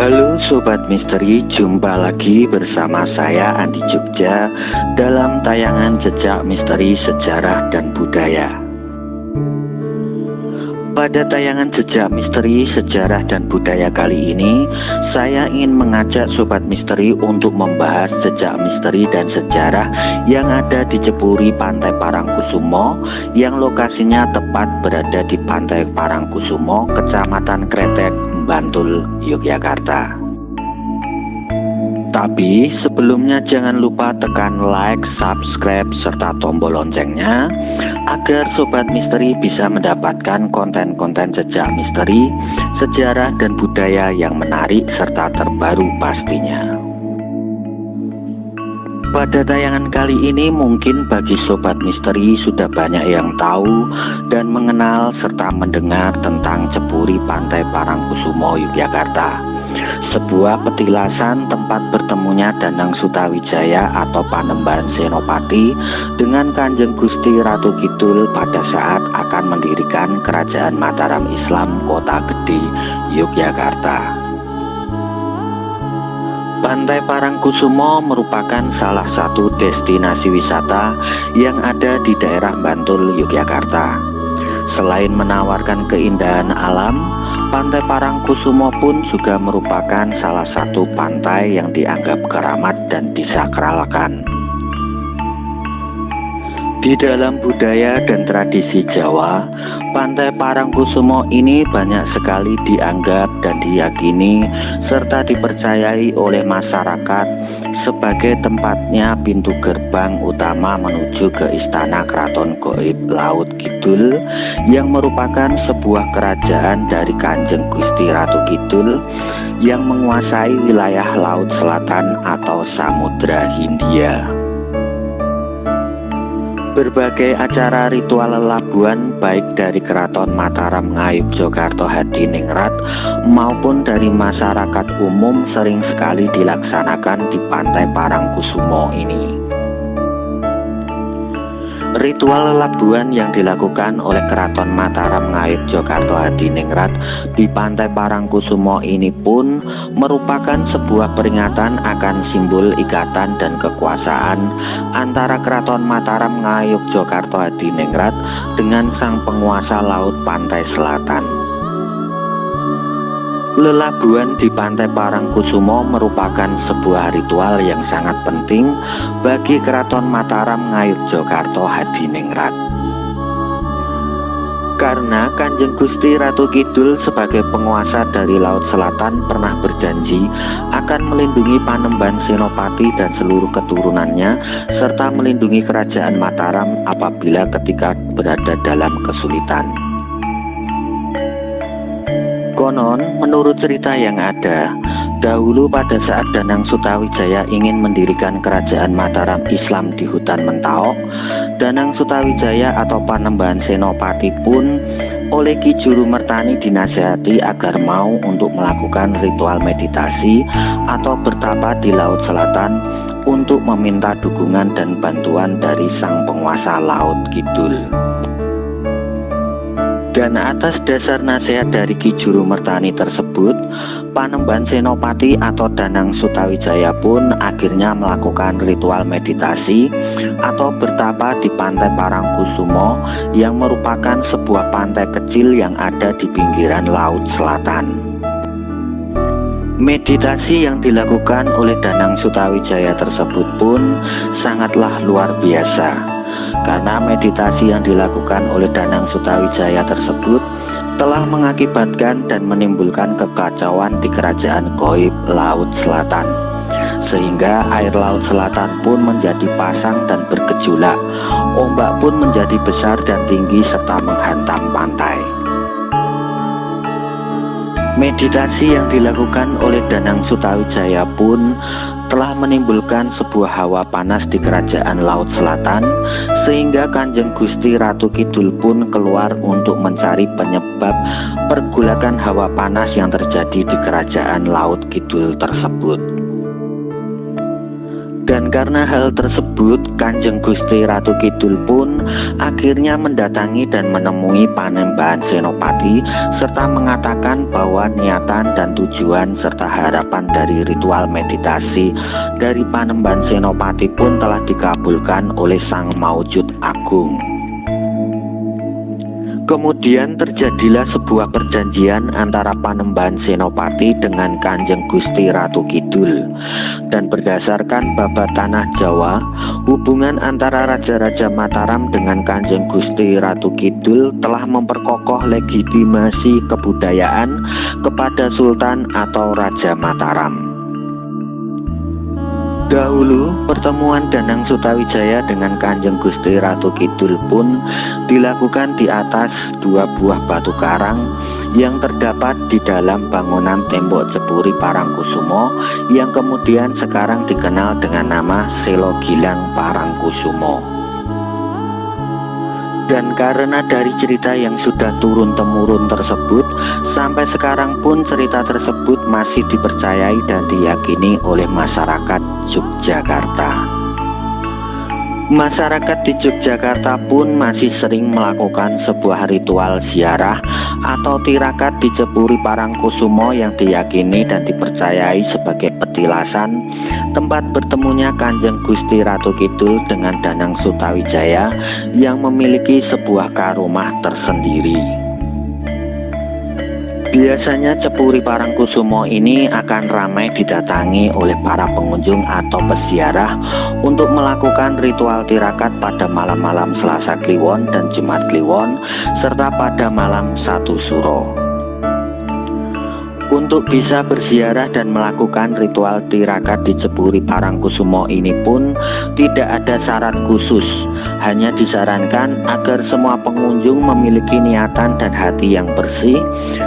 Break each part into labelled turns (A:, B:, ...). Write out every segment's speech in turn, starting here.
A: Halo Sobat Misteri, jumpa lagi bersama saya Andi Jogja dalam tayangan Jejak Misteri Sejarah dan Budaya. Pada tayangan Jejak Misteri Sejarah dan Budaya kali ini, saya ingin mengajak Sobat Misteri untuk membahas jejak misteri dan sejarah yang ada di Cepuri Pantai Parangkusumo, yang lokasinya tepat berada di Pantai Parangkusumo, Kecamatan Kretek, Bantul, Yogyakarta. Tapi sebelumnya jangan lupa tekan like, subscribe, serta tombol loncengnya agar Sobat Misteri bisa mendapatkan konten-konten jejak misteri, sejarah, dan budaya yang menarik serta terbaru pastinya. Pada tayangan kali ini mungkin bagi Sobat Misteri sudah banyak yang tahu dan mengenal serta mendengar tentang Cepuri Pantai Parangkusumo, Yogyakarta. Sebuah petilasan tempat bertemunya Danang Sutawijaya atau Panembahan Senopati dengan Kanjeng Gusti Ratu Kidul pada saat akan mendirikan Kerajaan Mataram Islam Kota Gede, Yogyakarta. Pantai Parangkusumo merupakan salah satu destinasi wisata yang ada di daerah Bantul, Yogyakarta. Selain menawarkan keindahan alam, Pantai Parangkusumo pun juga merupakan salah satu pantai yang dianggap keramat dan disakralkan. Di dalam budaya dan tradisi Jawa, Pantai Parangkusumo ini banyak sekali dianggap dan diyakini serta dipercayai oleh masyarakat sebagai tempatnya pintu gerbang utama menuju ke Istana Keraton Gaib Laut Kidul, yang merupakan sebuah kerajaan dari Kanjeng Gusti Ratu Kidul yang menguasai wilayah Laut Selatan atau Samudra Hindia. Berbagai acara ritual lelabuhan baik dari Keraton Mataram Ngayuk Jogarto Hadiningrat maupun dari masyarakat umum sering sekali dilaksanakan di Pantai Parangkusumo ini. Ritual lelabuhan yang dilakukan oleh Keraton Mataram Ngayuk Jogarto Hadiningrat di Pantai Parangkusumo ini pun merupakan sebuah peringatan akan simbol ikatan dan kekuasaan antara Keraton Mataram Ngayuk Jogarto Hadiningrat dengan sang penguasa laut pantai selatan. Lelabuhan di Pantai Parangkusumo merupakan sebuah ritual yang sangat penting bagi Keraton Mataram Ngayuk Jogarto Hadiningrat. Karena Kanjeng Gusti Ratu Kidul sebagai penguasa dari Laut Selatan pernah berjanji akan melindungi Panembahan Senopati dan seluruh keturunannya serta melindungi Kerajaan Mataram apabila ketika berada dalam kesulitan. Konon, menurut cerita yang ada, dahulu pada saat Danang Sutawijaya ingin mendirikan Kerajaan Mataram Islam di hutan Mentawok, Danang Sutawijaya atau Panembahan Senopati pun oleh Ki Jurumertani dinasihati agar mau untuk melakukan ritual meditasi atau bertapa di Laut Selatan untuk meminta dukungan dan bantuan dari sang penguasa Laut Kidul. Dan atas dasar nasihat dari Ki Jurumertani tersebut, Panembahan Senopati atau Danang Sutawijaya pun akhirnya melakukan ritual meditasi atau bertapa di Pantai Parangkusumo yang merupakan sebuah pantai kecil yang ada di pinggiran Laut Selatan. Meditasi yang dilakukan oleh Danang Sutawijaya tersebut pun sangatlah luar biasa. Karena meditasi yang dilakukan oleh Danang Sutawijaya tersebut telah mengakibatkan dan menimbulkan kekacauan di Kerajaan Gaib Laut Selatan, sehingga air Laut Selatan pun menjadi pasang dan bergejolak. Ombak pun menjadi besar dan tinggi serta menghantam pantai. Meditasi yang dilakukan oleh Danang Sutawijaya pun telah menimbulkan sebuah hawa panas di Kerajaan Laut Selatan, sehingga Kanjeng Gusti Ratu Kidul pun keluar untuk mencari penyebab pergolakan hawa panas yang terjadi di kerajaan Laut Kidul tersebut. Dan karena hal tersebut, Kanjeng Gusti Ratu Kidul pun akhirnya mendatangi dan menemui Panembahan Senopati serta mengatakan bahwa niatan dan tujuan serta harapan dari ritual meditasi dari Panembahan Senopati pun telah dikabulkan oleh Sang Maujud Agung. Kemudian terjadilah sebuah perjanjian antara Panembahan Senopati dengan Kanjeng Gusti Ratu Kidul. Dan berdasarkan babat tanah Jawa, hubungan antara Raja-Raja Mataram dengan Kanjeng Gusti Ratu Kidul telah memperkokoh legitimasi kebudayaan kepada Sultan atau Raja Mataram. Dahulu, pertemuan Danang Sutawijaya dengan Kanjeng Gusti Ratu Kidul pun dilakukan di atas dua buah batu karang yang terdapat di dalam bangunan tembok Jepuri Parangkusumo yang kemudian sekarang dikenal dengan nama Selo Gilang Parangkusumo. Dan karena dari cerita yang sudah turun-temurun tersebut, sampai sekarang pun cerita tersebut masih dipercayai dan diyakini oleh masyarakat Yogyakarta. Masyarakat di Yogyakarta pun masih sering melakukan sebuah ritual ziarah atau tirakat di Jepuri Parangkusumo yang diyakini dan dipercayai sebagai petilasan tempat bertemunya Kanjeng Gusti Ratu Kidul dengan Danang Sutawijaya yang memiliki sebuah karomah tersendiri. Biasanya Jepuri Parangkusumo ini akan ramai didatangi oleh para pengunjung atau peziarah untuk melakukan ritual tirakat pada malam-malam Selasa Kliwon dan Jumat Kliwon serta pada malam 1 Suro. Untuk bisa berziarah dan melakukan ritual tirakat di Jepuri Parangkusumo ini pun tidak ada syarat khusus, hanya disarankan agar semua pengunjung memiliki niatan dan hati yang bersih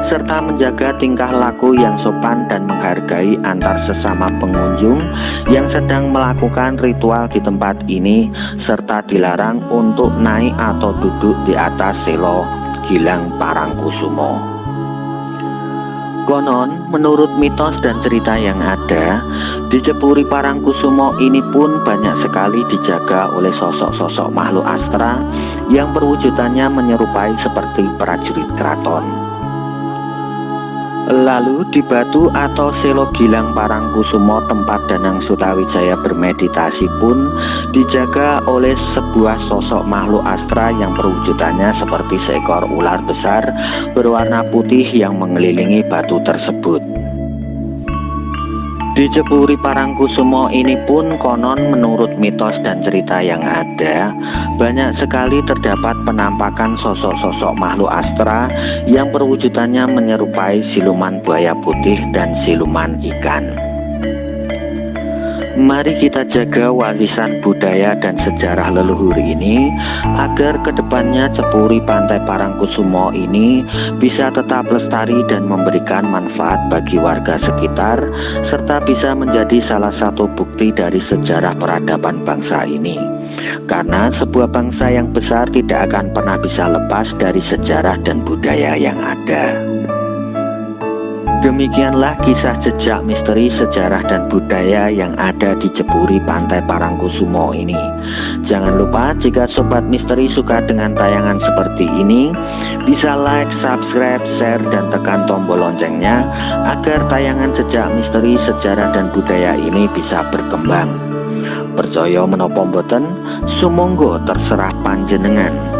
A: serta menjaga tingkah laku yang sopan dan menghargai antar sesama pengunjung yang sedang melakukan ritual di tempat ini, serta dilarang untuk naik atau duduk di atas Selo Gilang Parangkusumo. Konon, menurut mitos dan cerita yang ada, di Jepuri Parangkusumo ini pun banyak sekali dijaga oleh sosok-sosok makhluk astra yang perwujudannya menyerupai seperti prajurit keraton. Lalu di batu atau Selo Gilang Parangkusumo tempat Danang Sutawijaya bermeditasi pun dijaga oleh sebuah sosok makhluk astra yang perwujudannya seperti seekor ular besar berwarna putih yang mengelilingi batu tersebut. Di Jepuri Parangkusumo ini pun konon menurut mitos dan cerita yang ada, banyak sekali terdapat penampakan sosok-sosok makhluk astra yang perwujudannya menyerupai siluman buaya putih dan siluman ikan. Mari kita jaga warisan budaya dan sejarah leluhur ini agar kedepannya Jepuri Pantai Parangkusumo ini bisa tetap lestari dan memberikan manfaat bagi warga sekitar serta bisa menjadi salah satu bukti dari sejarah peradaban bangsa ini. Karena sebuah bangsa yang besar tidak akan pernah bisa lepas dari sejarah dan budaya yang ada. Demikianlah kisah jejak misteri sejarah dan budaya yang ada di Jepuri Pantai Parangkusumo ini. Jangan lupa jika Sobat Misteri suka dengan tayangan seperti ini, bisa like, subscribe, share, dan tekan tombol loncengnya agar tayangan jejak misteri sejarah dan budaya ini bisa berkembang. Percaya menapa mboten, sumangga terserah panjenengan.